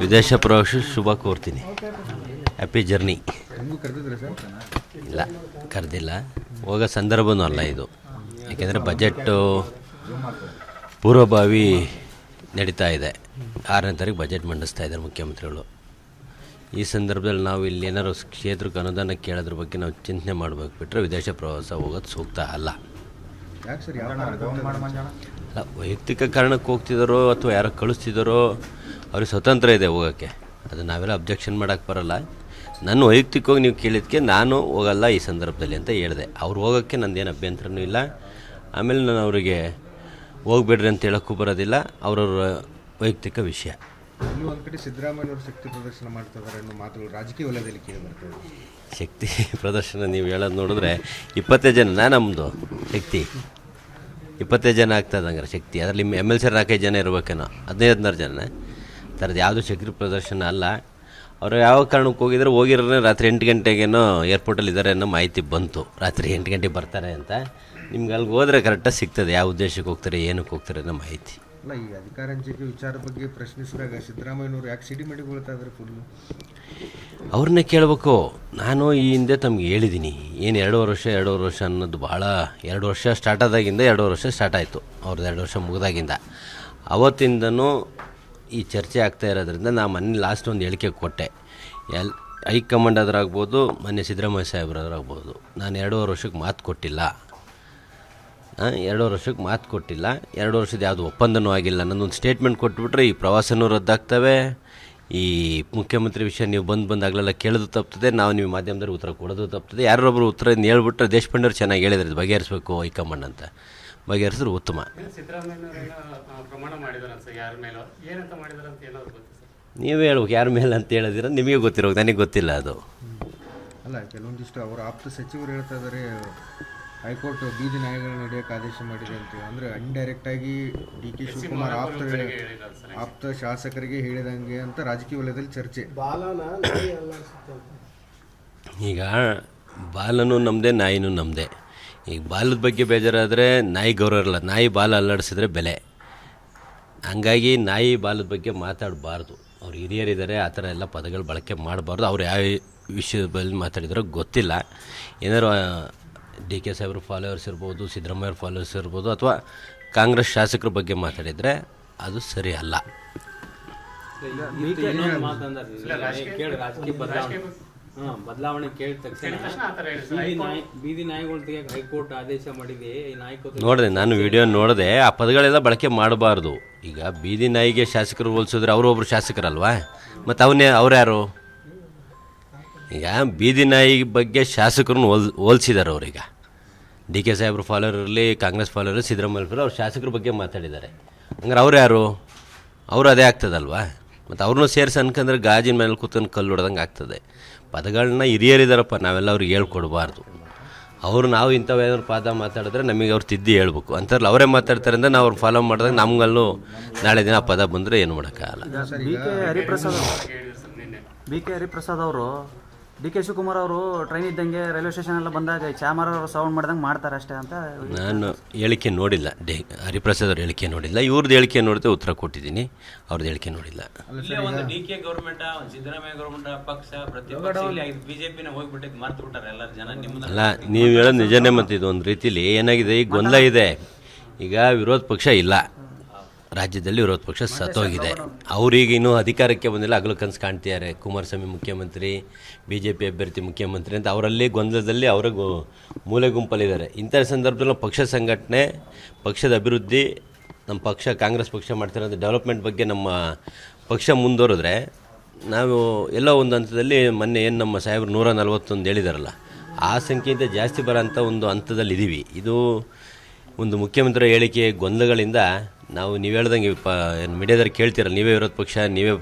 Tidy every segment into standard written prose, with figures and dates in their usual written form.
ವಿದೇಶ ಪ್ರವಾಸ ಶುಭ ಕೋರ್ತೀನಿ. Happy journey. ಇಲ್ಲ, ಕರೆದಿಲ್ಲ, ಹೋಗೋ ಸಂದರ್ಭನೂ ಅಲ್ಲ ಇದು. ಏಕೆಂದರೆ ಬಜೆಟ್ಟು ಪೂರ್ವಭಾವಿ ನಡೀತಾ ಇದೆ. 6ನೇ ತಾರೀಕು ಬಜೆಟ್ ಮಂಡಿಸ್ತಾ ಇದ್ದಾರೆ ಮುಖ್ಯಮಂತ್ರಿಗಳು. ಈ ಸಂದರ್ಭದಲ್ಲಿ ನಾವು ಇಲ್ಲಿ ಏನಾದ್ರು ಕ್ಷೇತ್ರಕ್ಕೆ ಅನುದಾನ ಕೇಳೋದ್ರ ಬಗ್ಗೆ ನಾವು ಚಿಂತನೆ ಮಾಡಬೇಕು ಬಿಟ್ಟರೆ ವಿದೇಶ ಪ್ರವಾಸ ಹೋಗೋದು ಸೂಕ್ತ ಅಲ್ಲ. ಅಲ್ಲ, ವೈಯಕ್ತಿಕ ಕಾರಣಕ್ಕೆ ಹೋಗ್ತಿದ್ದಾರೋ ಅಥವಾ ಯಾರೋ ಕಳಿಸ್ತಿದ್ದಾರೋ ಅವ್ರಿಗೆ ಸ್ವತಂತ್ರ ಇದೆ ಹೋಗೋಕ್ಕೆ. ಅದು ನಾವೆಲ್ಲ ಅಬ್ಜೆಕ್ಷನ್ ಮಾಡೋಕ್ಕೆ ಬರೋಲ್ಲ. ನನ್ನ ವೈಯಕ್ತಿಕವಾಗಿ ನೀವು ಕೇಳಿದ್ದಕ್ಕೆ ನಾನು ಹೋಗಲ್ಲ ಈ ಸಂದರ್ಭದಲ್ಲಿ ಅಂತ ಹೇಳಿದೆ. ಅವ್ರು ಹೋಗೋಕ್ಕೆ ನಂದೇನು ಅಭ್ಯಂತರನೂ ಇಲ್ಲ. ಆಮೇಲೆ ನಾನು ಅವರಿಗೆ ಹೋಗ್ಬೇಡ್ರಿ ಅಂತ ಹೇಳೋಕ್ಕೂ ಬರೋದಿಲ್ಲ. ಅವ್ರವ್ರ ವೈಯಕ್ತಿಕ ವಿಷಯ. ಇನ್ನೂ ಒಂದು ಕಡೆ ಸಿದ್ದರಾಮಯ್ಯವರು ಶಕ್ತಿ ಪ್ರದರ್ಶನ ಮಾಡ್ತಿದ್ದಾರೆ ಅನ್ನೋ ಮಾತುಗಳು ರಾಜಕೀಯ ವಲಯದಲ್ಲಿ ಕೇಳಿ ಬರ್ತದೆ. ಶಕ್ತಿ ಪ್ರದರ್ಶನ ನೀವು ಹೇಳೋದು ನೋಡಿದ್ರೆ 25 ಜನ ನಮ್ಮದು ಶಕ್ತಿ 25 ಜನ ಆಗ್ತದೆ ಹಂಗಾರೆ ಶಕ್ತಿ. ಅದರಲ್ಲಿ MLC 4-5 ಜನ ಇರಬೇಕೇನೋ, 15-16 ಜನ. ಥರದ್ದು ಯಾವುದು ಶಕ್ತಿ ಪ್ರದರ್ಶನ ಅಲ್ಲ. ಅವರು ಯಾವ ಕಾರಣಕ್ಕೆ ಹೋಗಿರೋನೇ ರಾತ್ರಿ 8 ಗಂಟೆಗೇನೋ ಏರ್ಪೋರ್ಟಲ್ಲಿ ಇದ್ದಾರೆ ಅನ್ನೋ ಮಾಹಿತಿ ಬಂತು. ರಾತ್ರಿ 8 ಗಂಟೆಗೆ ಬರ್ತಾರೆ ಅಂತ. ನಿಮ್ಗೆ ಅಲ್ಲಿಗೆ ಹೋದರೆ ಕರೆಕ್ಟಾಗಿ ಸಿಗ್ತದೆ ಯಾವ ಉದ್ದೇಶಕ್ಕೆ ಹೋಗ್ತಾರೆ, ಏನಕ್ಕೆ ಹೋಗ್ತಾರೆ ಅನ್ನೋ ಮಾಹಿತಿ. ಅಲ್ಲ, ಈ ಅಧಿಕಾರ ಹಂಚಿಕೆ ವಿಚಾರ ಬಗ್ಗೆ ಪ್ರಶ್ನಿಸಿದಾಗ ಸಿದ್ದರಾಮಯ್ಯನವರು ಯಾಕೆ ಸಿಡಿಮಿಡಿಗೊಳ್ತಾ ಇದ್ದಾರೆ ಫುಲ್ಲು? ಅವ್ರನ್ನೇ ಕೇಳಬೇಕು. ನಾನು ಈ ಹಿಂದೆ ತಮಗೆ ಹೇಳಿದ್ದೀನಿ, ಏನು 2 ವರ್ಷ ಅನ್ನೋದು ಭಾಳ. 2 ವರ್ಷ ಸ್ಟಾರ್ಟ್ ಆದಾಗಿಂದ 2 ವರ್ಷ ಸ್ಟಾರ್ಟ್ ಆಯಿತು. ಅವ್ರದ್ದು 2 ವರ್ಷ ಮುಗಿದಾಗಿಂದ ಅವತ್ತಿಂದನೂ ಈ ಚರ್ಚೆ ಆಗ್ತಾ ಇರೋದ್ರಿಂದ ನಾನು ಮೊನ್ನೆ ಲಾಸ್ಟ್ ಒಂದು ಹೇಳಿಕೆ ಕೊಟ್ಟೆ. ಹೈಕಮಾಂಡ್ ಆದ್ರಾಗ್ಬೋದು, ಮೊನ್ನೆ ಸಿದ್ದರಾಮಯ್ಯ ಸಾಹೇಬ್ರಾದ್ರಾಗ್ಬೋದು, ನಾನು 2 ವರ್ಷಕ್ಕೆ ಮಾತು ಕೊಟ್ಟಿಲ್ಲ. 2 ವರ್ಷಕ್ಕೆ ಮಾತು ಕೊಟ್ಟಿಲ್ಲ. 2 ವರ್ಷದ ಯಾವುದು ಒಪ್ಪಂದನೂ ಆಗಿಲ್ಲ. ನನ್ನೊಂದು ಸ್ಟೇಟ್ಮೆಂಟ್ ಕೊಟ್ಬಿಟ್ರೆ ಈ ಪ್ರವಾಸನೂ ರದ್ದಾಗ್ತವೆ. ಈ ಮುಖ್ಯಮಂತ್ರಿ ವಿಷಯ ನೀವು ಬಂದಾಗಲೆಲ್ಲ ಕೇಳೋದು ತಪ್ತದೆ, ನಾವು ನೀವು ಮಾಧ್ಯಮದಲ್ಲಿ ಉತ್ತರ ಕೊಡೋದು ತಪ್ತದೆ. ಯಾರೊಬ್ಬರು ಉತ್ತರ ಹೇಳ್ಬಿಟ್ರೆ ದೇಶಪಾಂಡೆಯವ್ರು ಚೆನ್ನಾಗಿ ಹೇಳಿದ್ರೆ ಬಗೆಹರಿಸಬೇಕು ಹೈಕಮಾಂಡ್ ಅಂತ. ಬಗೆಹರಿಸಿದ್ರೆ ಉತ್ತಮ. ನೀವೇ ಹೇಳ್ಬೇಕು ಯಾರ ಮೇಲೆ ಅಂತ ಹೇಳಿದಿರ. ನಿಮಗೆ ಗೊತ್ತಿರೋ, ನನಗೆ ಗೊತ್ತಿಲ್ಲ ಅದು. ಅಲ್ಲ, ಕೆಲವೊಂದಿಷ್ಟು ಅವರ ಆಪ್ತ ಸಚಿವರು ಹೇಳ್ತಾ ಇದ್ದಾರೆ ಹೈಕೋರ್ಟ್ ಬೀದಿ ನಾಯಿಗಳನ್ನ ಹಿಡಿಯೋಕೆ ಆದೇಶ ಮಾಡಿದೆ ಅಂತ. ಅಂದರೆ ಇಂಡೈರೆಕ್ಟಾಗಿ DK ಶಿವಕುಮಾರ್ ಆಪ್ತ ಶಾಸಕರಿಗೆ ಹೇಳಿದಂಗೆ ಅಂತ ರಾಜಕೀಯ ವಲಯದಲ್ಲಿ ಚರ್ಚೆ. ಈಗ ಬಾಲನೂ ನಮ್ಮದೇ, ನಾಯಿನೂ ನಮ್ಮದೇ. ಈಗ ಬಾಲದ ಬಗ್ಗೆ ಬೇಜಾರಾದರೆ ನಾಯಿ ಗೌರವ ಇರಲ್ಲ. ನಾಯಿ ಬಾಲ ಅಲ್ಲಾಡಿಸಿದ್ರೆ ಬೆಲೆ. ಹಂಗಾಗಿ ನಾಯಿ ಬಾಲದ ಬಗ್ಗೆ ಮಾತಾಡಬಾರ್ದು. ಅವ್ರು ಹಿರಿಯರಿದ್ದಾರೆ, ಆ ಥರ ಎಲ್ಲ ಪದಗಳು ಬಳಕೆ ಮಾಡಬಾರ್ದು. ಅವ್ರು ಯಾವ ವಿಷಯದ ಬಗ್ಗೆ ಮಾತಾಡಿದಾರೋ ಗೊತ್ತಿಲ್ಲ. ಏನಾದ್ರು DK ಸಾಹೇಬ್ರ ಫಾಲೋವರ್ಸ್ ಇರ್ಬೋದು, ಸಿದ್ದರಾಮಯ್ಯವ್ರ ಫಾಲೋವರ್ಸ್ ಇರ್ಬೋದು, ಅಥವಾ ಕಾಂಗ್ರೆಸ್ ಶಾಸಕರ ಬಗ್ಗೆ ಮಾತಾಡಿದರೆ ಅದು ಸರಿ ಅಲ್ಲ. ಬದಲಾವಣೆ ಕೇಳಿದ ತಕ್ಷಣ ಬೀದಿ ನಾಯಿಗಳು ತೆಗೆಯಕ್ಕೆ ಹೈಕೋರ್ಟ್ ಆದೇಶ ಮಾಡಿದೆ. ನೋಡಿದೆ, ನಾನು ವಿಡಿಯೋ ನೋಡಿದೆ. ಆ ಪದಗಳೆಲ್ಲ ಬಳಕೆ ಮಾಡಬಾರ್ದು. ಈಗ ಬೀದಿ ನಾಯಿಗೆ ಶಾಸಕರು ಹೋಲಿಸಿದ್ರೆ ಅವರೊಬ್ಬರು ಶಾಸಕರಲ್ವಾ, ಮತ್ತು ಅವ್ರ್ಯಾರು? ಈಗ ಬೀದಿ ನಾಯಿ ಬಗ್ಗೆ ಶಾಸಕರನ್ನು ಹೋಲಿಸಿದ್ದಾರೆ ಅವ್ರೀಗ. DK ಸಾಹೇಬ್ರ ಫಾಲೋವರ್ ಇರಲಿ, ಕಾಂಗ್ರೆಸ್ ಫಾಲೋವರ್, ಸಿದ್ದರಾಮಯ್ಯ ಅವ್ರ ಶಾಸಕರ ಬಗ್ಗೆ ಮಾತಾಡಿದ್ದಾರೆ. ಹಂಗಾರೆ ಅವ್ರು ಯಾರು? ಅವರು ಅದೇ ಆಗ್ತದಲ್ವಾ. ಮತ್ತು ಅವ್ರನ್ನೂ ಸೇರಿಸಿ ಅನ್ಕಂದ್ರೆ ಗಾಜಿನ ಮೇಲೆ ಕೂತ್ಕೊಂಡು ಕಲ್ಲು ಹೊಡೆದಂಗೆ ಆಗ್ತದೆ. ಪದಗಳನ್ನ ಹಿರಿಯರಿದ್ದಾರಪ್ಪ, ನಾವೆಲ್ಲ ಅವ್ರಿಗೆ ಹೇಳ್ಕೊಡ್ಬಾರ್ದು. ನಾವು ಇಂಥವೇನಾದ್ರು ಪಾದ ಮಾತಾಡಿದ್ರೆ ನಮಗೆ ಅವ್ರು ತಿದ್ದಿ ಹೇಳ್ಬೇಕು. ಅಂತಾರಲ್ಲ, ಅವರೇ ಮಾತಾಡ್ತಾರೆ ಅಂದರೆ ನಾವು ಅವ್ರು ಫಾಲೋ ಮಾಡಿದಾಗ ನಮ್ಗಲ್ಲೂ ನಾಳೆ ದಿನ ಪದ ಬಂದರೆ ಏನು ಮಾಡೋಕ್ಕಾಗಲ್ಲ. BK ಹರಿಪ್ರಸಾದ್ ಅವರು DK ಶಿವಕುಮಾರ್ ಅವರು ಟ್ರೈನ್ ಇದ್ದಂಗೆ ರೈಲ್ವೆ ಸ್ಟೇಷನ್ ಎಲ್ಲ ಬಂದಾಗ ಚಾಮರ ಸೌಂಡ್ ಮಾಡ್ದಂಗೆ ಮಾಡ್ತಾರೆ ಅಷ್ಟೇ ಅಂತ. ನಾನು ಹೇಳಿಕೆ ನೋಡಿಲ್ಲ, ಹರಿಪ್ರಸಾದ್ ಅವ್ರ ಹೇಳಿಕೆ ನೋಡಿಲ್ಲ. ಇವ್ರದ್ದು ಹೇಳಿಕೆ ನೋಡಿದ್ರೆ ಉತ್ತರ ಕೊಟ್ಟಿದ್ದೀನಿ, ಅವ್ರದ್ದು ಹೇಳಿಕೆ ನೋಡಿಲ್ಲ. DK ಗೌರ್ಮೆಂಟ್, ಸಿದ್ದರಾಮಯ್ಯ ಗೌರ್ಮೆಂಟ್ ಪಕ್ಷ ಪ್ರತಿಪಕ್ಷ ಬಿಜೆಪಿನ ಹೋಗ್ಬಿಟ್ಟಿದ್ದು ಮರ್ತು ಬಿಟ್ಟಾರೆ ಎಲ್ಲ ಜನ. ಅಲ್ಲ, ನೀವು ಹೇಳೋದು ನಿಜನೇ. ಮತ್ತು ಇದು ಒಂದು ರೀತಿಲಿ ಏನಾಗಿದೆ, ಈಗ ಗೊಂದಲ ಇದೆ. ಈಗ ವಿರೋಧ ಪಕ್ಷ ಇಲ್ಲ ರಾಜ್ಯದಲ್ಲಿ, ವಿರೋಧ ಪಕ್ಷ ಸತ್ತೋಗಿದೆ. ಅವ್ರಿಗೆ ಇನ್ನೂ ಅಧಿಕಾರಕ್ಕೆ ಬಂದಿಲ್ಲ. ಹಗಲು ಕನಸು ಕಾಣ್ತಿದ್ದಾರೆ, ಕುಮಾರಸ್ವಾಮಿ ಮುಖ್ಯಮಂತ್ರಿ, BJP ಅಭ್ಯರ್ಥಿ ಮುಖ್ಯಮಂತ್ರಿ ಅಂತ. ಅವರಲ್ಲಿ ಗೊಂದಲದಲ್ಲಿ ಅವರ ಮೂಲೆ ಗುಂಪಲ್ಲಿದ್ದಾರೆ. ಇಂಥ ಸಂದರ್ಭದಲ್ಲಿ ಪಕ್ಷ ಸಂಘಟನೆ, ಪಕ್ಷದ ಅಭಿವೃದ್ಧಿ, ನಮ್ಮ ಪಕ್ಷ ಕಾಂಗ್ರೆಸ್ ಪಕ್ಷ ಮಾಡ್ತಿರೋದು ಡೆವಲಪ್ಮೆಂಟ್ ಬಗ್ಗೆ ನಮ್ಮ ಪಕ್ಷ ಮುಂದುವರೆದ್ರೆ ನಾವು ಎಲ್ಲೋ ಒಂದು ಹಂತದಲ್ಲಿ, ಮೊನ್ನೆ ಏನು ನಮ್ಮ ಸಾಹೇಬ್ರು 141 ಹೇಳಿದಾರಲ್ಲ, ಆ ಸಂಖ್ಯೆಯಿಂದ ಜಾಸ್ತಿ ಬರೋಂಥ ಒಂದು ಹಂತದಲ್ಲಿ ಇದ್ದೀವಿ. ಇದು ಒಂದು ಮುಖ್ಯಮಂತ್ರಿ ಹೇಳಿಕೆ ಗೊಂದಲಗಳಿಂದ ನಾವು ನೀವು ಹೇಳ್ದಂಗೆ ಮೀಡಿಯಾದಲ್ಲಿ ಕೇಳ್ತೀರಲ್ಲ, ನೀವೇ ವಿರೋಧ ಪಕ್ಷ,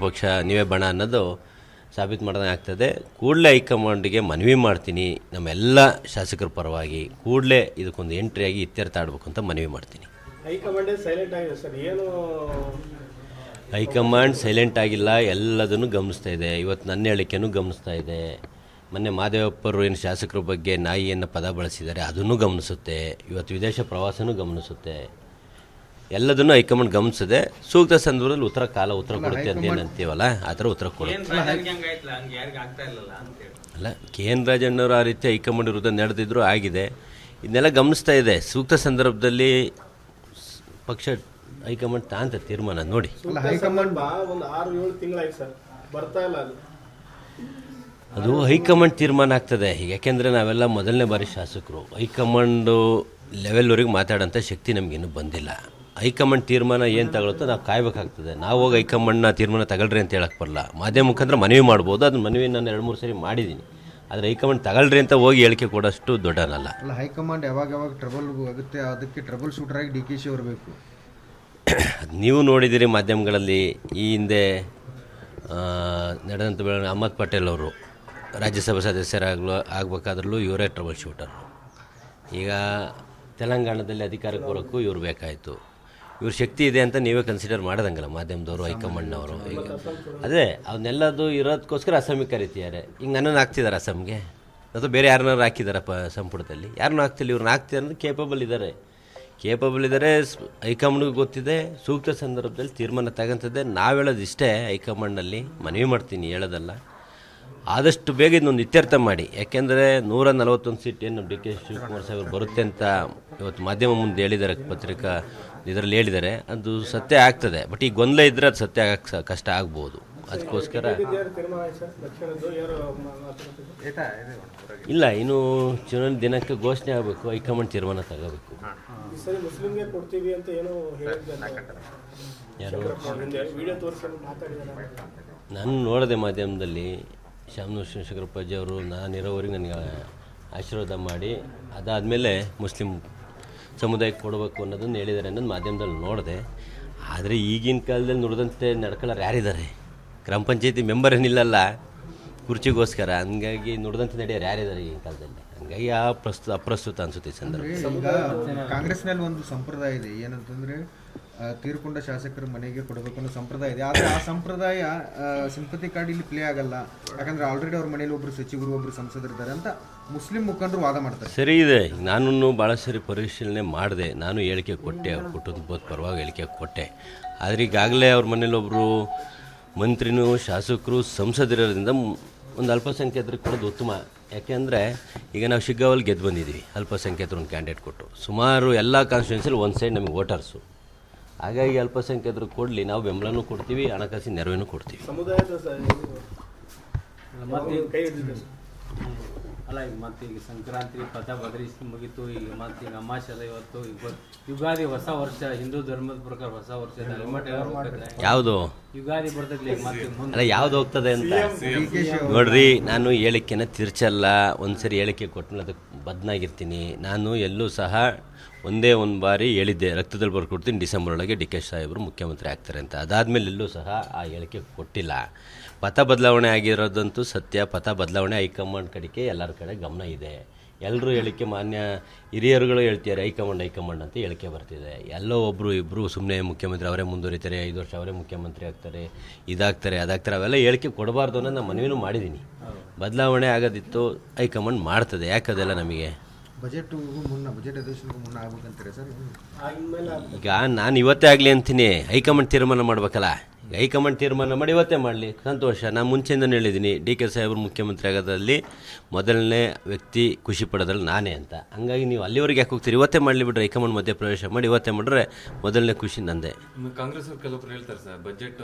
ನೀವೇ ಬಣ ಅನ್ನೋದು ಸಾಬೀತು ಮಾಡ್ದಂಗೆ ಆಗ್ತದೆ. ಕೂಡಲೇ ಹೈಕಮಾಂಡ್ಗೆ ಮನವಿ ಮಾಡ್ತೀನಿ, ನಮ್ಮೆಲ್ಲ ಶಾಸಕರ ಪರವಾಗಿ ಕೂಡಲೇ ಇದಕ್ಕೊಂದು ಎಂಟ್ರಿಯಾಗಿ ಇತ್ಯರ್ಥ ಆಡಬೇಕು ಅಂತ ಮನವಿ ಮಾಡ್ತೀನಿ. ಹೈಕಮಾಂಡ್ ಸೈಲೆಂಟ್ ಆಗಿಲ್ಲ, ಎಲ್ಲದನ್ನು ಗಮನಿಸ್ತಾ ಇದೆ. ಇವತ್ತು ನನ್ನ ಹೇಳಿಕೆನೂ ಗಮನಿಸ್ತಾ ಇದೆ. ಮೊನ್ನೆ ಮಾದೇವಪ್ಪರು ಏನು ಶಾಸಕರ ಬಗ್ಗೆ ನಾಯಿಯನ್ನು ಪದ ಬಳಸಿದ್ದಾರೆ, ಅದನ್ನು ಗಮನಿಸುತ್ತೆ. ಇವತ್ತು ವಿದೇಶ ಪ್ರವಾಸನೂ ಗಮನಿಸುತ್ತೆ. ಎಲ್ಲದನ್ನು ಹೈಕಮಾಂಡ್ ಗಮನಿಸಿದೆ, ಸೂಕ್ತ ಸಂದರ್ಭದಲ್ಲಿ ಉತ್ತರ ಕೊಡುತ್ತೆ ಅಂತ ಏನು ಅಂತೀವಲ್ಲ ಆ ಥರ ಉತ್ತರ ಕೊಡುತ್ತೆ. ಹಂಗೆ ಯಾರಿಗೆ ಆಗ್ತಾ ಇಲ್ಲಲ್ಲ ಅಂತೇಳಿ ಅಲ್ಲ, ಕೆ ಎನ್ ರಾಜಣ್ಣವರು ಆ ರೀತಿ ಹೈಕಮಾಂಡ್ ವಿರುದ್ಧ ನಡೆದಿದ್ರು ಆಗಿದೆ, ಇದನ್ನೆಲ್ಲ ಗಮನಿಸ್ತಾ ಇದೆ. ಸೂಕ್ತ ಸಂದರ್ಭದಲ್ಲಿ ಪಕ್ಷ ಹೈಕಮಾಂಡ್ ತಾಂತ ತೀರ್ಮಾನ ನೋಡಿ. ಹೈಕಮಾಂಡ್ ಒಂದು 6-7 ತಿಂಗಳಾಯ್ತು ಸರ್, ಬರ್ತಾ ಇಲ್ಲ ಅದು ಹೈಕಮಾಂಡ್ ತೀರ್ಮಾನ ಆಗ್ತದೆ. ಯಾಕೆಂದರೆ ನಾವೆಲ್ಲ ಮೊದಲನೇ ಬಾರಿ ಶಾಸಕರು, ಹೈಕಮಾಂಡು ಲೆವೆಲ್ವರೆಗೆ ಮಾತಾಡೋಂಥ ಶಕ್ತಿ ನಮಗಿನ್ನೂ ಬಂದಿಲ್ಲ. ಹೈಕಮಾಂಡ್ ತೀರ್ಮಾನ ಏನು ತಗೊಳುತ್ತೋ ನಾವು ಕಾಯಬೇಕಾಗ್ತದೆ. ನಾವು ಹೋಗಿ ಹೈಕಮಾಂಡ್ನ ತೀರ್ಮಾನ ತಗೊಳ್ರಿ ಅಂತ ಹೇಳಕ್ಕೆ ಬರಲ್ಲ. ಮಾಧ್ಯಮ ಮುಖಾಂತರ ಮನವಿ ಮಾಡ್ಬೋದು, ಅದನ್ನ ಮನವಿ ನಾನು 2-3 ಸರಿ ಮಾಡಿದ್ದೀನಿ. ಆದರೆ ಹೈಕಮಾಂಡ್ ತಗೊಳ್ರಿ ಅಂತ ಹೋಗಿ ಹೇಳಿಕೆ ಕೊಡೋಷ್ಟು ದೊಡ್ಡನಲ್ಲ. ಅಲ್ಲ, ಹೈಕಮಾಂಡ್ ಯಾವಾಗ ಟ್ರಬಲ್ ಆಗುತ್ತೆ ಅದಕ್ಕೆ ಟ್ರಬಲ್ ಶೂಟರ್ ಆಗಿ ಡಿ ಕೆ ಶಿ ಅವರು ಬೇಕು. ಅದು ನೀವು ನೋಡಿದ್ದೀರಿ ಮಾಧ್ಯಮಗಳಲ್ಲಿ. ಈ ಹಿಂದೆ ನಡೆದಂಥ ಬೆಳವಣಿಗೆ ಅಹಮದ್ ಪಟೇಲ್ ಅವರು ರಾಜ್ಯಸಭಾ ಆಗ್ಬೇಕಾದ್ರಲ್ಲೂ ಇವರೇ ಟ್ರಬಲ್ ಶೂಟರು. ಈಗ ತೆಲಂಗಾಣದಲ್ಲಿ ಅಧಿಕಾರಕ್ಕೆ ಬರೋಕ್ಕೂ ಇವ್ರು ಬೇಕಾಯಿತು. ಇವ್ರ ಶಕ್ತಿ ಇದೆ ಅಂತ ನೀವೇ ಕನ್ಸಿಡರ್ ಮಾಡೋದಂಗಲ್ಲ ಮಾಧ್ಯಮದವರು, ಹೈಕಮಾಂಡ್ನವರು. ಈಗ ಅದೇ ಅವನ್ನೆಲ್ಲದು ಇರೋದಕ್ಕೋಸ್ಕರ ಅಸ್ಸಾಮಿಗೆ ಕರಿತಿದ್ದಾರೆ. ಈಗ ನನ್ನನ್ನು ಹಾಕ್ತಿದ್ದಾರೆ ಅಸ್ಸಾಮ್ಗೆ, ಅಥವಾ ಬೇರೆ ಯಾರನ್ನಾರು ಹಾಕಿದಾರಪ್ಪ ಸಂಪುಟದಲ್ಲಿ? ಯಾರನ್ನೂ ಹಾಕ್ತಿಲ್ಲ. ಇವ್ರನ್ನ ಹಾಕ್ತಿದ್ದಾರೆ ಅಂದರೆ ಕೇಪಬಲ್ ಇದ್ದಾರೆ. ಹೈಕಮಾಂಡ್ಗೂ ಗೊತ್ತಿದೆ, ಸೂಕ್ತ ಸಂದರ್ಭದಲ್ಲಿ ತೀರ್ಮಾನ ತಗೊಂತದೆ. ನಾವು ಹೇಳೋದು ಇಷ್ಟೇ, ಹೈಕಮಾಂಡ್ನಲ್ಲಿ ಮನವಿ ಮಾಡ್ತೀನಿ, ಹೇಳೋದಲ್ಲ, ಆದಷ್ಟು ಬೇಗ ಇದನ್ನೊಂದು ಇತ್ಯರ್ಥ ಮಾಡಿ. ಯಾಕೆಂದರೆ 141 ಸೀಟ್ ಏನು ಡಿ ಕೆ ಶಿವಕುಮಾರ್ ಸಾಹೇಬರು ಬರುತ್ತೆ ಅಂತ ಇವತ್ತು ಮಾಧ್ಯಮ ಮುಂದೆ ಹೇಳಿದ್ದಾರೆ, ಪತ್ರಿಕಾ ಇದರಲ್ಲಿ ಹೇಳಿದ್ದಾರೆ. ಅದು ಸತ್ಯ ಆಗ್ತದೆ. ಬಟ್ ಈ ಗೊಂದಲ ಇದ್ದರೆ ಅದು ಸತ್ಯ ಆಗಕ್ಕೆ ಕಷ್ಟ ಆಗ್ಬೋದು. ಅದಕ್ಕೋಸ್ಕರ ಇಲ್ಲ, ಇನ್ನು ಚುನಾವಣೆ ದಿನಕ್ಕೆ ಘೋಷಣೆ ಆಗಬೇಕು, ಹೈಕಮಾಂಡ್ ತೀರ್ಮಾನ ತಗೋಬೇಕು. ಯಾರು ನಾನು ನೋಡಿದೆ ಮಾಧ್ಯಮದಲ್ಲಿ, ಶಾಮನೂರು ಶಿವಶಂಕರಪ್ಪಾಜಿ ಅವರು ನಾನಿರೋವರೆಗೆ ನನಗೆ ಆಶೀರ್ವಾದ ಮಾಡಿ ಅದಾದಮೇಲೆ ಮುಸ್ಲಿಂ ಸಮುದಾಯಕ್ಕೆ ಕೊಡಬೇಕು ಅನ್ನೋದನ್ನು ಹೇಳಿದ್ದಾರೆ ಅನ್ನೋದು ಮಾಧ್ಯಮದಲ್ಲಿ ನೋಡಿದೆ. ಆದರೆ ಈಗಿನ ಕಾಲದಲ್ಲಿ ನುಡಿದಂತೆ ನಡ್ಕೊಳ್ಳೋರು ಯಾರಿದ್ದಾರೆ? ಗ್ರಾಮ ಪಂಚಾಯತಿ ಮೆಂಬರ್ ಏನಿಲ್ಲಲ್ಲ ಕುರ್ಚಿಗೋಸ್ಕರ. ಹಂಗಾಗಿ ನುಡಿದಂತೆ ನಡೆಯೋರು ಯಾರಿದ್ದಾರೆ ಈಗಿನ ಕಾಲದಲ್ಲಿ? ಹಂಗಾಗಿ ಅಪ್ರಸ್ತುತ ಅನಿಸುತ್ತೆ ಈ ಸಂದರ್ಭ. ಈಗ ಕಾಂಗ್ರೆಸ್ನಲ್ಲಿ ಒಂದು ಸಂಪ್ರದಾಯ ಇದೆ, ಏನಂತಂದರೆ ತೀರ್ಕೊಂಡ ಶಾಸಕರ ಮನೆಗೆ ಕೊಡಬೇಕು ಅನ್ನೋ ಸಂಪ್ರದಾಯ ಇದೆ. ಆದರೆ ಆ ಸಂಪ್ರದಾಯ ಸಿಂಪತಿ ಕಾರ್ಡ್ ಇಲ್ಲಿ ಪ್ಲೇ ಆಗಲ್ಲ. ಯಾಕಂದರೆ ಆಲ್ರೆಡಿ ಅವ್ರ ಮನೇಲಿ ಒಬ್ಬರು ಸಚಿವರು, ಒಬ್ಬರು ಸಂಸದರಿದ್ದಾರೆ ಅಂತ ಮುಸ್ಲಿಂ ಮುಖಂಡರು ವಾದ ಮಾಡ್ತಾರೆ. ಸರಿ ಇದೆ, ನಾನು ಭಾಳ ಸರಿ ಪರಿಶೀಲನೆ ಮಾಡಿದೆ. ನಾನು ಹೇಳಿಕೆ ಕೊಟ್ಟೆ, ಅವ್ರ ಕುಟುಂಬದ ಪರವಾಗಿ ಹೇಳಿಕೆ ಕೊಟ್ಟೆ. ಆದರೆ ಈಗಾಗಲೇ ಅವ್ರ ಮನೇಲಿ ಒಬ್ಬರು ಮಂತ್ರಿನೂ ಶಾಸಕರು ಸಂಸದರಿರೋದ್ರಿಂದ ಒಂದು ಅಲ್ಪಸಂಖ್ಯಾತರಿಗೆ ಕೊಡೋದು ಉತ್ತಮ. ಯಾಕೆಂದರೆ ಈಗ ನಾವು ಶಿಗ್ಗಾವಲ್ಲಿ ಗೆದ್ದು ಬಂದಿದ್ದೀವಿ, ಅಲ್ಪಸಂಖ್ಯಾತರು ಒಂದು ಕ್ಯಾಂಡಿಡೇಟ್ ಕೊಟ್ಟು. ಸುಮಾರು ಎಲ್ಲ ಕಾನ್ಸ್ಟಿಟ್ಯೂನ್ಸಿಯಲ್ಲಿ ಒಂದು ಸೈಡ್ ನಮಗೆ ವೋಟರ್ಸು. ಹಾಗಾಗಿ ಅಲ್ಪಸಂಖ್ಯಾತರು ಕೊಡಲಿ, ನಾವು ಬೆಂಬಲನೂ ಕೊಡ್ತೀವಿ, ಹಣಕಾಸಿನ ನೆರವೇನೂ ಕೊಡ್ತೀವಿ. ಅಲ್ಲ, ಈಗ ಮತ್ತೆ ಈಗ ಸಂಕ್ರಾಂತಿ ಪಥ ಬದಲಿಸಿ ಮುಗಿತು. ಈಗ ಮತ್ತೆ ಈಗ ಅಮಾವಾಸ್ಯೆ ಅದ ಇವತ್ತು. ಯುಗಾದಿ ಹೊಸ ವರ್ಷ, ಹಿಂದೂ ಧರ್ಮದ ಪ್ರಕಾರ ಹೊಸ ವರ್ಷ. ಯಾವುದು ಯುಗಾದಿ ಬರ್ತದೆ ಮತ್ತೆ ಮುಂದೆ. ಅಲ್ಲ, ಯಾವ್ದು ಹೋಗ್ತದೆ ಅಂತ ನೋಡ್ರಿ. ನಾನು ಹೇಳಿಕೆನ ತಿರ್ಚಲ್ಲ. ಒಂದು ಸರಿ ಹೇಳಿಕೆ ಕೊಟ್ಟು ಅದಕ್ಕೆ ಬದ್ನಾಗಿರ್ತೀನಿ. ನಾನು ಎಲ್ಲೂ ಸಹ ಒಂದೇ ಒಂದು ಬಾರಿ ಹೇಳಿದ್ದೆ, ರಕ್ತದಲ್ಲಿ ಬರ್ಕೊಡ್ತೀನಿ, ಡಿಸೆಂಬರ್ ಒಳಗೆ ಡಿ ಕೆ ಸಾಹೇಬರು ಮುಖ್ಯಮಂತ್ರಿ ಆಗ್ತಾರೆ ಅಂತ. ಅದಾದಮೇಲೆ ಎಲ್ಲೂ ಸಹ ಆ ಹೇಳಿಕೆ ಕೊಟ್ಟಿಲ್ಲ. ಪಥ ಬದಲಾವಣೆ ಆಗಿರೋದಂತೂ ಸತ್ಯ. ಪಥ ಬದಲಾವಣೆ ಹೈಕಮಾಂಡ್ ಕಡೆಗೆ ಎಲ್ಲರ ಕಡೆ ಗಮನ ಇದೆ. ಎಲ್ಲರೂ ಹೇಳಿಕೆ, ಮಾನ್ಯ ಹಿರಿಯರುಗಳು ಹೇಳ್ತಿದ್ದಾರೆ ಹೈಕಮಾಂಡ್ ಅಂತ ಹೇಳಿಕೆ ಬರ್ತಿದೆ. ಎಲ್ಲೋ ಒಬ್ಬರು ಇಬ್ಬರು ಸುಮ್ಮನೆ ಮುಖ್ಯಮಂತ್ರಿ ಅವರೇ ಮುಂದುವರಿತಾರೆ, 5 ವರ್ಷ ಅವರೇ ಮುಖ್ಯಮಂತ್ರಿ ಆಗ್ತಾರೆ, ಇದಾಗ್ತಾರೆ, ಅದಾಗ್ತಾರೆ, ಅವೆಲ್ಲ ಹೇಳಿಕೆ ಕೊಡಬಾರ್ದು ಅನ್ನೋ ನಾನು ಮನವಿನೂ ಮಾಡಿದ್ದೀನಿ. ಬದಲಾವಣೆ ಆಗೋದಿತ್ತು, ಹೈಕಮಾಂಡ್ ಮಾಡ್ತದೆ. ಯಾಕದೆಲ್ಲ ನಮಗೆ ಬಜೆಟ್ ಅಧಿವೇಶನಕ್ಕೂ ಮುನ್ನ ಆಗ್ಬೇಕಂತಾರೆ ಸರ್. ಈಗ ನಾನು ಇವತ್ತೇ ಆಗಲಿ ಅಂತೀನಿ, ಹೈಕಮಾಂಡ್ ತೀರ್ಮಾನ ಮಾಡ್ಬೇಕಲ್ಲ. ಹೈಕಮಾಂಡ್ ತೀರ್ಮಾನ ಮಾಡಿ ಇವತ್ತೇ ಮಾಡಲಿ, ಸಂತೋಷ. ನಾನು ಮುಂಚೆಯಿಂದನೇ ಹೇಳಿದ್ದೀನಿ, ಡಿ ಕೆ ಸಾಹೇಬರು ಮುಖ್ಯಮಂತ್ರಿ ಆಗೋದ್ರಲ್ಲಿ ಮೊದಲನೇ ವ್ಯಕ್ತಿ ಖುಷಿ ಪಡೋದ್ರಲ್ಲಿ ನಾನೇ ಅಂತ. ಹಂಗಾಗಿ ನೀವು ಅಲ್ಲಿವರೆಗೆ ಯಾಕೆ ಹೋಗ್ತೀರಿ? ಇವತ್ತೇ ಮಾಡಲಿ ಬಿಡ್ರಿ, ಹೈಕಮಾಂಡ್ ಮಧ್ಯೆ ಪ್ರವೇಶ ಮಾಡಿ ಇವತ್ತೇ ಮಾಡಿದ್ರೆ ಮೊದಲನೇ ಖುಷಿ ನಂದೇ. ಕಾಂಗ್ರೆಸ್ ಕೆಲವೊಬ್ರು ಹೇಳ್ತಾರೆ ಸರ್, ಬಜೆಟ್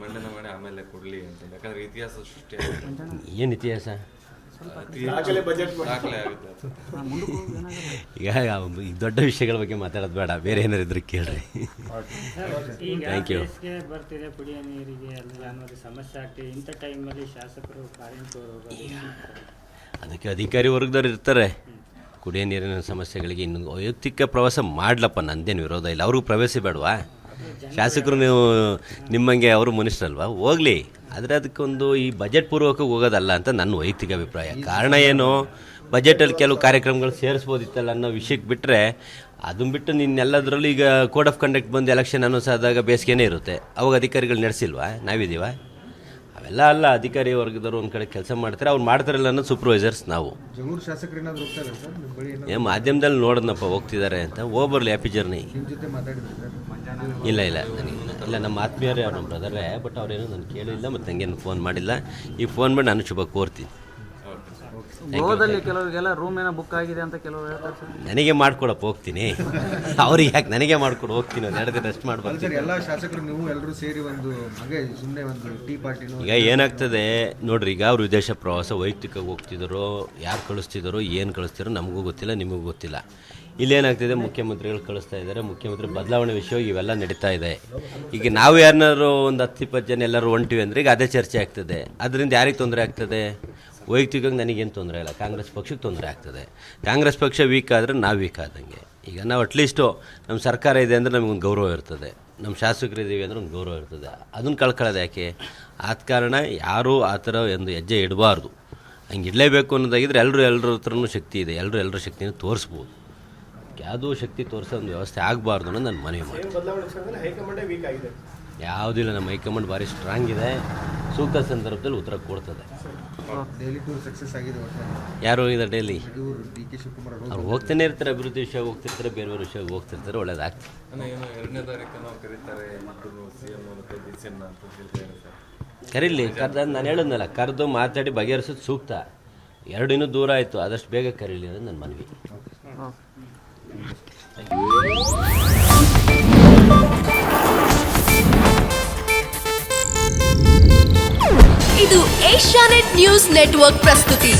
ಮಂಡನೆ ಮಾಡಿ ಆಮೇಲೆ ಕೊಡಲಿ ಅಂತ. ಯಾಕಂದ್ರೆ ಇತಿಹಾಸ ಸೃಷ್ಟಿ ಏನು ಇತಿಹಾಸ? ದಾಖಲೆ ಆಗುತ್ತೆ. ಈಗ ದೊಡ್ಡ ವಿಷಯಗಳ ಬಗ್ಗೆ ಮಾತಾಡೋದು ಬೇಡ, ಬೇರೆ ಏನಾರು ಇದ್ರೆ ಕೇಳ್ರಿ. Thank you. ಬರ್ತಿದೆ ಕುಡಿಯೋ ನೀರಿಗೆ ಅನ್ನೋದು ಸಮಸ್ಯೆ ಆಗ್ತಿದೆ. ಇಂಥ ಟೈಮಲ್ಲಿ ಶಾಸಕರು ಅದಕ್ಕೆ ಅಧಿಕಾರಿ ವರ್ಗದವ್ರು ಇರ್ತಾರೆ. ಕುಡಿಯೋ ನೀರಿನ ಸಮಸ್ಯೆಗಳಿಗೆ ಇನ್ನೊಂದು ವೈಯಕ್ತಿಕ ಪ್ರವಾಸ ಮಾಡ್ಲಪ್ಪ, ನಂದೇನು ವಿರೋಧ ಇಲ್ಲ. ಅವ್ರಿಗೂ ಪ್ರವೇಶ ಬೇಡವಾ? ಶಾಸಕರು ನೀವು ನಿಮ್ಮಂಗೆ ಅವರು ಮನುಷ್ಯರಲ್ವಾ, ಹೋಗಲಿ. ಆದರೆ ಅದಕ್ಕೊಂದು ಈ ಬಜೆಟ್ ಪೂರ್ವಕ ಹೋಗೋದಲ್ಲ ಅಂತ ನನ್ನ ವೈಯಕ್ತಿಕ ಅಭಿಪ್ರಾಯ. ಕಾರಣ ಏನು, ಬಜೆಟಲ್ಲಿ ಕೆಲವು ಕಾರ್ಯಕ್ರಮಗಳು ಸೇರಿಸ್ಬೋದಿತ್ತಲ್ಲ ಅನ್ನೋ ವಿಷಯಕ್ಕೆ ಬಿಟ್ಟರೆ, ಅದನ್ನು ಬಿಟ್ಟು ನಿನ್ನೆಲ್ಲದರಲ್ಲೂ ಈಗ ಕೋಡ್ ಆಫ್ ಕಂಡಕ್ಟ್ ಬಂದು ಎಲೆಕ್ಷನ್ ಅನೌನ್ಸ್ ಆದಾಗ ಬೇಸಿಗೆನೇ ಇರುತ್ತೆ, ಅವಾಗ ಅಧಿಕಾರಿಗಳು ನಡೆಸಿಲ್ವಾ? ನಾವಿದ್ದೀವ? ಅವೆಲ್ಲ ಅಲ್ಲ, ಅಧಿಕಾರಿ ವರ್ಗದವರು ಒಂದು ಕಡೆ ಕೆಲಸ ಮಾಡ್ತಾರೆ, ಅವ್ರು ಮಾಡ್ತಾರಲ್ಲ ಅನ್ನೋ ಸೂಪರ್ವೈಸರ್ಸ್ ನಾವು. ಜಗಳೂರು ಶಾಸಕರು ಏನಾದ್ರು ಹೋಗ್ತಾರೆ ಸರ್ ನಿಮ್ಮ ಬಳಿ? ಏನು ಮಾಧ್ಯಮದಲ್ಲಿ ನೋಡಿದ್ನಪ್ಪ ಹೋಗ್ತಿದ್ದಾರೆ ಅಂತ, ಹೋಗ್ಬರ್ಲಿ ಹ್ಯಾಪಿ ಜರ್ನಿ. ನಿಮ್ಮ ಜೊತೆ ಮಾತಾಡಿದ್ರು ಸರ್? ಇಲ್ಲ ಇಲ್ಲ ನಮ್ಮ ಆತ್ಮೀಯರೇ, ಅವ್ರು ನಮ್ಮ ಬ್ರದರೇ, ಬಟ್ ಅವ್ರೇನು ನಾನು ಕೇಳಿಲ್ಲ ಮತ್ತು ನನಗೇನು ಫೋನ್ ಮಾಡಿಲ್ಲ. ಈಗ ಫೋನ್ ಮಾಡಿ ನಾನು ಶುಭ ಕೋರ್ತೀನಿ. ಗೋವಾದಲ್ಲಿ ಕೆಲವರಿಗೆಲ್ಲ ರೂಮ್ ಏನೋ ಬುಕ್ ಆಗಿದೆ ಅಂತ ಕೆಲವರು ಹೇಳ್ತಾರೆ ಸರ್. ನನಗೆ ಮಾಡ್ಕೊಡಪ್ಪ, ಹೋಗ್ತೀನಿ. ಅವ್ರಿಗೆ ಯಾಕೆ, ನನಗೆ ಮಾಡ್ಕೊಡು, ಹೋಗ್ತೀನಿ. ಒಂದು 2 ದಿನ ರೆಸ್ಟ್ ಮಾಡ್ಬಾರ್ದು. ಸರ್ ಎಲ್ಲ ಶಾಸಕರು ನೀವು ಎಲ್ಲರೂ ಸೇರಿ ಒಂದು ಹಾಗೆ ಸುಮ್ಮನೆ ಒಂದು ಟೀ ಪಾರ್ಟಿನೂ ಈಗ ಏನಾಗ್ತದೆ ನೋಡ್ರಿ, ಈಗ ಅವ್ರು ವಿದೇಶ ಪ್ರವಾಸ ವೈಯಕ್ತಿಕವಾಗಿ ಹೋಗ್ತಿದ್ದಾರೋ, ಯಾರು ಕಳಿಸ್ತಿದ್ದಾರೋ, ಏನು ಕಳಿಸ್ತಿರೋ ನಮಗೂ ಗೊತ್ತಿಲ್ಲ, ನಿಮಗೂ ಗೊತ್ತಿಲ್ಲ. ಇಲ್ಲೇನಾಗ್ತಿದೆ, ಮುಖ್ಯಮಂತ್ರಿಗಳು ಕಳಿಸ್ತಾ ಇದ್ದಾರೆ, ಮುಖ್ಯಮಂತ್ರಿ ಬದಲಾವಣೆ ವಿಷಯವಾಗಿ ಇವೆಲ್ಲ ನಡೀತಾ ಇದೆ. ಈಗ ನಾವು ಯಾರನ್ನಾರು ಒಂದು 10-20 ಜನ ಎಲ್ಲರೂ ಹೊಂಟಿವಿ ಅಂದರೆ ಈಗ ಅದೇ ಚರ್ಚೆ ಆಗ್ತದೆ. ಅದರಿಂದ ಯಾರಿಗೆ ತೊಂದರೆ ಆಗ್ತದೆ? ವೈಯಕ್ತಿಕವಾಗಿ ನನಗೇನು ತೊಂದರೆ ಇಲ್ಲ, ಕಾಂಗ್ರೆಸ್ ಪಕ್ಷಕ್ಕೆ ತೊಂದರೆ ಆಗ್ತದೆ. ಕಾಂಗ್ರೆಸ್ ಪಕ್ಷ ವೀಕ್ ಆದರೆ ನಾವು ವೀಕ್ ಆದಂಗೆ. ಈಗ ನಾವು ಅಟ್ಲೀಸ್ಟು ನಮ್ಮ ಸರ್ಕಾರ ಇದೆ ಅಂದರೆ ನಮಗೊಂದು ಗೌರವ ಇರ್ತದೆ, ನಮ್ಮ ಶಾಸಕರಿದ್ದೀವಿ ಅಂದರೆ ಒಂದು ಗೌರವ ಇರ್ತದೆ. ಅದನ್ನು ಕಳ್ಕೊಳ್ಳೋದು ಯಾಕೆ? ಆದ ಕಾರಣ ಯಾರೂ ಆ ಥರ ಒಂದು ಹೆಜ್ಜೆ ಇಡಬಾರ್ದು. ಹಂಗೆ ಇಡಲೇಬೇಕು ಅನ್ನೋದಾಗಿದ್ದರೆ ಎಲ್ಲರ ಹತ್ರನೂ ಶಕ್ತಿ ಇದೆ, ಎಲ್ಲರ ಶಕ್ತಿನ ತೋರಿಸ್ಬೋದು. ಯಾವುದೂ ಶಕ್ತಿ ತೋರಿಸೋ ಒಂದು ವ್ಯವಸ್ಥೆ ಆಗಬಾರ್ದು ಅನ್ನೋದು ನಾನು ಮನವಿ ಮಾಡಿ. ಬದಲಾವಣೆ ವಿಷಯದಲ್ಲಿ ಹೈಕಮಾಂಡೇ ವೀಕ್ ಆಗಿದೆ. ಯಾವುದಿಲ್ಲ, ನಮ್ಮ ಹೈಕಮಾಂಡ್ ಭಾರಿ ಸ್ಟ್ರಾಂಗ್ ಇದೆ, ಸೂಕ್ತ ಸಂದರ್ಭದಲ್ಲಿ ಉತ್ತರ ಕೊಡ್ತದೆ. ಡೈಲಿ ಟೂರ್ ಸಕ್ಸಸ್ ಆಗಿದೆ ಒಟ್ಟಾರೆ. ಯಾರು ಹೋಗಿದ್ದಾರೆ ಡೈಲಿ? ಇವರು ಡಿ ಕೆ ಶಿವಕುಮಾರ್ ಅವರು ಅವ್ರು ಹೋಗ್ತಾನೆ ಇರ್ತಾರೆ, ಅಭಿವೃದ್ಧಿ ವಿಷಯ ಹೋಗ್ತಿರ್ತಾರೆ, ಬೇರೆ ವಿಷಯಕ್ಕೆ ಹೋಗ್ತಿರ್ತಾರೆ, ಒಳ್ಳೇದಾಗ್ತದೆ. ಏನು 2ನೇ ತಾರೀಕು ಕರೀತಾರೆ ಇಬ್ಬರು CM ಮತ್ತು DCM ಅಂತ ಹೇಳ್ತಾರೆ ಸರ್. ಕರೀಲಿ, ನಾನು ಹೇಳಿದ್ನಲ್ಲ, ಕರೆದು ಮಾತಾಡಿ ಬಗೆಹರಿಸೋದು ಸೂಕ್ತ. 2 ಇನ್ನೂ ದೂರ ಆಯಿತು, ಆದಷ್ಟು ಬೇಗ ಕರೀಲಿ ಅನ್ನೋದು ನನ್ನ ಮನವಿ. ಇದು ಏಷ್ಯಾನೆಟ್ ನ್ಯೂಸ್ ನೆಟ್ವರ್ಕ್ ಪ್ರಸ್ತುತಿ.